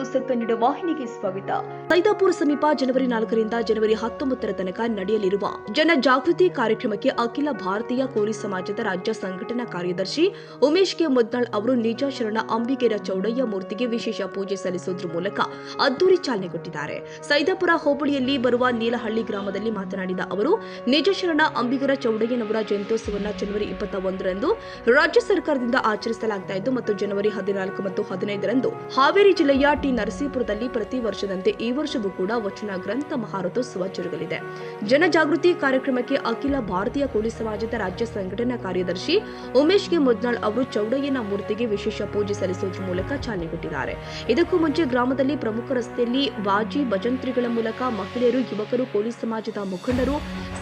News Kannada ವಾಹಿನಿಗೆ ಸ್ವಾಗತ. ಸೈದಾಪುರ ಸಮೀಪ ಜನವರಿ 4ರಿಂದ ಜನವರಿ 19ರ ತನಕ ನಡೆಯಲಿರುವ ಜನಜಾಗೃತಿ ಕಾರ್ಯಕ್ರಮಕ್ಕೆ ಅಖಿಲ ಭಾರತೀಯ ಕೋಲಿ ಸಮಾಜದ ರಾಜ್ಯ ಸಂಘಟನಾ ಕಾರ್ಯದರ್ಶಿ ಉಮೇಶ್ ಕೆ ಮುದ್ನಾಳ್ ಅವರು ನಿಜ ಶರಣ ಅಂಬಿಗರ ಚೌಡಯ್ಯ ಮೂರ್ತಿಗೆ ವಿಶೇಷ ಪೂಜೆ ಸಲ್ಲಿಸುವುದರ ಮೂಲಕ ಅದ್ದೂರಿ ಚಾಲನೆ ಕೊಟ್ಟಿದ್ದಾರೆ. ಸೈದಾಪುರ ಹೋಬಳಿಯಲ್ಲಿ ಬರುವ ನೀಲಹಳ್ಳಿ ಗ್ರಾಮದಲ್ಲಿ ಮಾತನಾಡಿದ ಅವರು, ನಿಜ ಶರಣ ಅಂಬಿಗರ ಚೌಡಯ್ಯನವರ ಜಯಂತ್ಯೋತ್ಸವವನ್ನು ಜನವರಿ 21ರಂದು ರಾಜ್ಯ ಸರ್ಕಾರದಿಂದ ಆಚರಿಸಲಾಗುತ್ತಿದ್ದು ಮತ್ತು ಜನವರಿ 14 ಮತ್ತು 15ರಂದು ಹಾವೇರಿ ಜಿಲ್ಲೆಯ ಟಿ ನರಸೀಪುರದಲ್ಲಿ ಪ್ರತಿ ವರ್ಷದಂತೆ ಈ ವರ್ಷವೂ ಕೂಡ ವಚನ ಗ್ರಂಥ ಮಹಾರಥೋತ್ಸವ ಜರುಗಲಿದೆ. ಜನಜಾಗೃತಿ ಕಾರ್ಯಕ್ರಮಕ್ಕೆ ಅಖಿಲ ಭಾರತೀಯ ಕೋಲಿ ಸಮಾಜದ ರಾಜ್ಯ ಸಂಘಟನಾ ಕಾರ್ಯದರ್ಶಿ ಉಮೇಶ್ ಕೆ ಮುದ್ನಾಳ್ ಅವರು ಚೌಡಯ್ಯನ ಮೂರ್ತಿಗೆ ವಿಶೇಷ ಪೂಜೆ ಸಲ್ಲಿಸುವುದರ ಮೂಲಕ ಚಾಲನೆ ಕೊಟ್ಟಿದ್ದಾರೆ. ಇದಕ್ಕೂ ಮುಂಚೆ ಗ್ರಾಮದಲ್ಲಿ ಪ್ರಮುಖ ರಸ್ತೆಯಲ್ಲಿ ಬಾಜಿ ಭಜಂತ್ರಿಗಳ ಮೂಲಕ ಮಹಿಳೆಯರು, ಯುವಕರು, ಕೋಲಿ ಸಮಾಜದ ಮುಖಂಡರು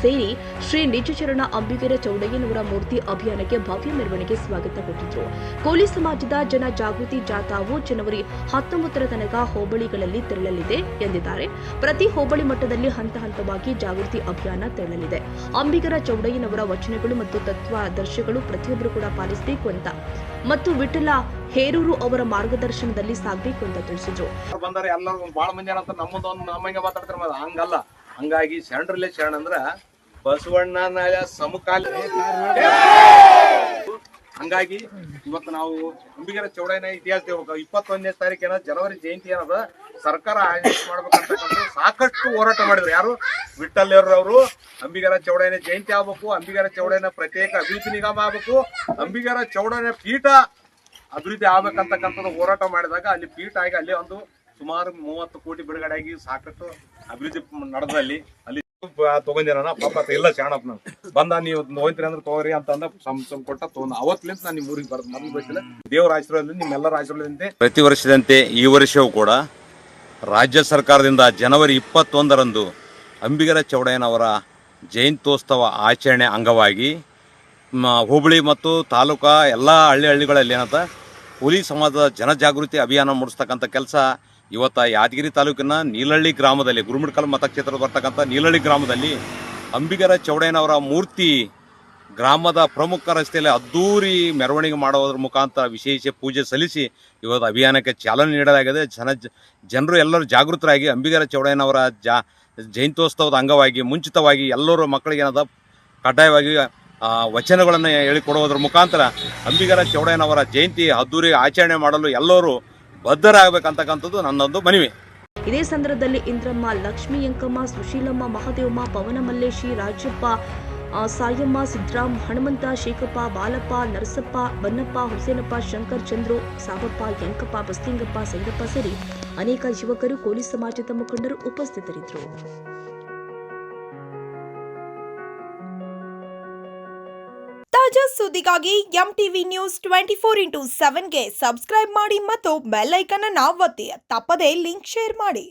ಸೇರಿ ಶ್ರೀ ನಿಜಚರಣ ಅಂಬಿಗರ ಚೌಡಯ್ಯನವರ ಮೂರ್ತಿ ಅಭಿಯಾನಕ್ಕೆ ಭವ್ಯ ಮೆರವಣಿಗೆ ಸ್ವಾಗತ ಕೊಟ್ಟಿದ್ರು. ಕೋಲಿ ಸಮಾಜದ ಜನ ಜಾಗೃತಿ ಜಾಥಾವು ಜನವರಿ 19ರ ತನಕ ಹೋಬಳಿಗಳಲ್ಲಿ ತೆರಳಲಿದೆ ಎಂದಿದ್ದಾರೆ. ಪ್ರತಿ ಹೋಬಳಿ ಮಟ್ಟದಲ್ಲಿ ಹಂತ ಹಂತವಾಗಿ ಜಾಗೃತಿ ಅಭಿಯಾನ ತೆರಳಲಿದೆ. ಅಂಬಿಗರ ಚೌಡಯ್ಯನವರ ವಚನಗಳು ಮತ್ತು ತತ್ವಾದರ್ಶಗಳು ಪ್ರತಿಯೊಬ್ಬರು ಕೂಡ ಪಾಲಿಸಬೇಕು ಅಂತ ಮತ್ತು ವಿಠಲ ಹೇರೂರು ಅವರ ಮಾರ್ಗದರ್ಶನದಲ್ಲಿ ಸಾಗಬೇಕು ಅಂತ ತಿಳಿಸಿದ್ರು. ಹಂಗಲ್ಲ, ಹಂಗಾಗಿ ಶರಣರಲ್ಲೇ ಶರಣ ಅಂದ್ರ ಬಸವಣ್ಣನ ಸಮಕಾಲ. ಹಂಗಾಗಿ ಇವತ್ತು ನಾವು ಅಂಬಿಗರ ಚೌಡಯ್ಯನ ಇತಿಹಾಸ 21ನೇ ತಾರೀಕಿನ ಜನವರಿ ಜಯಂತಿ ಏನದ ಸರ್ಕಾರ ಆಯೋಜನೆ ಮಾಡ್ಬೇಕಂತಕ್ಕಂಥ ಸಾಕಷ್ಟು ಹೋರಾಟ ಮಾಡಿದ್ರು. ಯಾರು? ವಿಠಲ್ ಅವರು ಅಂಬಿಗರ ಚೌಡಯ್ಯನ ಜಯಂತಿ ಆಗ್ಬೇಕು, ಅಂಬಿಗರ ಚೌಡಯ್ಯನ ಪ್ರತ್ಯೇಕ ಅಭಿವೃದ್ಧಿ ನಿಗಮ ಆಗ್ಬೇಕು, ಅಂಬಿಗರ ಚೌಡಯ್ಯನ ಪೀಠ ಅಭಿವೃದ್ಧಿ ಆಗ್ಬೇಕಂತಕ್ಕಂಥದ್ದು ಹೋರಾಟ ಮಾಡಿದಾಗ ಅಲ್ಲಿ ಪೀಠ ಆಗಿ ಅಲ್ಲಿ ಒಂದು ಸುಮಾರು 30 ಕೋಟಿ ಬಿಡುಗಡೆ ಆಗಿ ಸಾಕಷ್ಟು ಅಭಿವೃದ್ಧಿ ನಡೆದಲ್ಲಿ ಅಲ್ಲಿ ತಗೊಂಡಿರೋಣ. ಪಾಪ ಎಲ್ಲ ಶಾಣಪ್ಪ ಬಂದ ನೀವು ಹೋಗ್ತೀರಿ ಅಂದ್ರೆ ತಗೋರಿ ಅಂತಂದ ಕೊಟ್ಟ ತಗೊಂಡ ಅವತ್ತಿನಿಂದ ನಾನು ನಿಮ್ಮ ಊರಿಗೆ ಬರೋದು ಮೊದಲು ಬಯಸಿಲ್ಲ. ದೇವರ ಆಶೀರ್ವಾದದಿಂದ ನಿಮ್ಮೆಲ್ಲರ ಆಶೀರ್ವಾದದಂತೆ ಪ್ರತಿ ವರ್ಷದಂತೆ ಈ ವರ್ಷವೂ ಕೂಡ ರಾಜ್ಯ ಸರ್ಕಾರದಿಂದ ಜನವರಿ 21ರಂದು ಅಂಬಿಗರ ಚೌಡಯ್ಯನವರ ಜಯಂತ್ಯೋತ್ಸವ ಆಚರಣೆ ಅಂಗವಾಗಿ ಹೋಬಳಿ ಮತ್ತು ತಾಲೂಕಾ ಎಲ್ಲ ಹಳ್ಳಿಗಳಲ್ಲಿ ಏನಂತ ಕೋಲಿ ಸಮಾಜದ ಜನಜಾಗೃತಿ ಅಭಿಯಾನ ಮೂಡಿಸ್ತಕ್ಕಂಥ ಕೆಲಸ ಇವತ್ತು ಯಾದಗಿರಿ ತಾಲೂಕಿನ ನೀಲಹಳ್ಳಿ ಗ್ರಾಮದಲ್ಲಿ, ಗುರುಮಿಡ್ಕಲ್ ಮತಕ್ಷೇತ್ರದ ಬರ್ತಕ್ಕಂಥ ನೀಲಹಳ್ಳಿ ಗ್ರಾಮದಲ್ಲಿ ಅಂಬಿಗರ ಚೌಡಯ್ಯನವರ ಮೂರ್ತಿ ಗ್ರಾಮದ ಪ್ರಮುಖ ರಸ್ತೆಯಲ್ಲಿ ಅದ್ದೂರಿ ಮೆರವಣಿಗೆ ಮಾಡೋದ್ರ ಮುಖಾಂತರ ವಿಶೇಷ ಪೂಜೆ ಸಲ್ಲಿಸಿ ಇವತ್ತು ಅಭಿಯಾನಕ್ಕೆ ಚಾಲನೆ ನೀಡಲಾಗಿದೆ. ಜನರು ಎಲ್ಲರೂ ಜಾಗೃತರಾಗಿ ಅಂಬಿಗರ ಚೌಡಯ್ಯನವರ ಜಯಂತ್ಯೋತ್ಸವದ ಅಂಗವಾಗಿ ಮುಂಚಿತವಾಗಿ ಎಲ್ಲರೂ ಮಕ್ಕಳಿಗೆ ಏನದ ಕಡ್ಡಾಯವಾಗಿ ವಚನಗಳನ್ನು ಹೇಳಿಕೊಡುವುದರ ಮುಖಾಂತರ ಅಂಬಿಗರ ಚೌಡಯ್ಯನವರ ಜಯಂತಿ ಅದ್ದೂರಿ ಆಚರಣೆ ಮಾಡಲು ಎಲ್ಲರೂ ಬದ್ಧರಾಗಬೇಕಂತಕ್ಕಂಥದ್ದು ನನ್ನೊಂದು ಮನವಿ. ಇದೇ ಸಂದರ್ಭದಲ್ಲಿ ಇಂದ್ರಮ್ಮ, ಲಕ್ಷ್ಮೀ ಯಂಕಮ್ಮ, ಸುಶೀಲಮ್ಮ, ಮಹದೇವಮ್ಮ, ಪವನ ಮಲ್ಲೇಶಿ, ರಾಜಪ್ಪ, ಸಾಯಮ್ಮ, ಸಿದ್ದರಾಮ್, ಹನುಮಂತ, ಶೇಖಪ್ಪ, ಬಾಲಪ್ಪ, ನರಸಪ್ಪ, ಬನ್ನಪ್ಪ, ಹುಸೇನಪ್ಪ, ಶಂಕರ್, ಚಂದ್ರು, ಸಾಬಪ್ಪ, ಯಂಕಪ್ಪ, ಬಸ್ತಿಂಗಪ್ಪ, ಸಂಗಪ್ಪ ಸೇರಿ ಅನೇಕ ಯುವಕರು, ಕೋಲಿ ಸಮಾಜದ ಮುಖಂಡರು ಉಪಸ್ಥಿತರಿದ್ದರು. ತಾಜಾ ಸುದ್ದಿಗಾಗಿ ಎಂಟಿವಿ ನ್ಯೂಸ್ 24x7ಗೆ ಸಬ್ಸ್ಕ್ರೈಬ್ ಮಾಡಿ ಮತ್ತು ಬೆಲ್ ಐಕಾನ್ ಅನ್ನು ಒತ್ತಿ. ತಪ್ಪದೇ ಲಿಂಕ್ ಶೇರ್ ಮಾಡಿ.